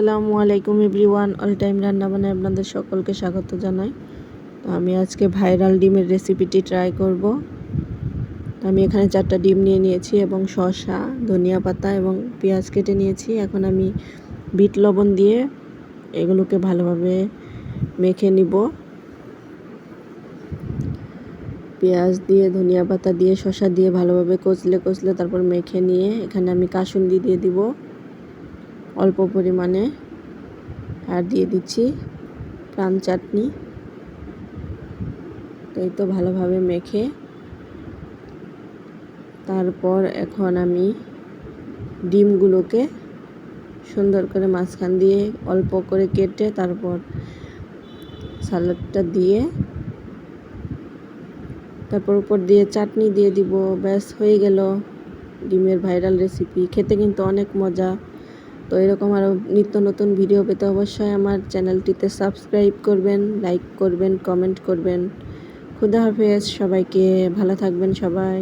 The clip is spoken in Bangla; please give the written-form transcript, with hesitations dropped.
আসসালামু আলাইকুম এভরিওয়ান। অল টাইম রান্না বান্নায় আপনাদের সকলকে স্বাগত জানাই। তো আমি আজকে ভাইরাল ডিমের রেসিপিটি ট্রাই করব। তো আমি এখানে 4টা ডিম নিয়ে নিয়েছি এবং শসা, ধনিয়া পাতা এবং পেঁয়াজ কেটে নিয়েছি। এখন আমি বিট লবণ দিয়ে এগুলোকে ভালোভাবে মেখে নিব। পেঁয়াজ দিয়ে, ধনিয়া পাতা দিয়ে, শসা দিয়ে ভালোভাবে কচলে তারপর মেখে নিয়ে এখানে আমি কাসুন্দি দিয়ে দিব অল্প পরিমাণে, আর দিয়ে দিচ্ছি প্রাণ চাটনি। তো এই তো ভালোভাবে মেখে তারপর এখন আমি ডিমগুলোকে সুন্দর করে মাঝখান দিয়ে অল্প করে কেটে তারপর সালাডটা দিয়ে তারপর উপর দিয়ে চাটনি দিয়ে দিব। ব্যাস হয়ে গেল ডিমের ভাইরাল রেসিপি। খেতে কিন্তু অনেক মজা। তো এরকম আরও নিত্য নতুন ভিডিও পেতে অবশ্যই আমার চ্যানেলটিতে সাবস্ক্রাইব করবেন, লাইক করবেন, কমেন্ট করবেন। খুদা হাফেজ সবাইকে, ভালো থাকবেন সবাই।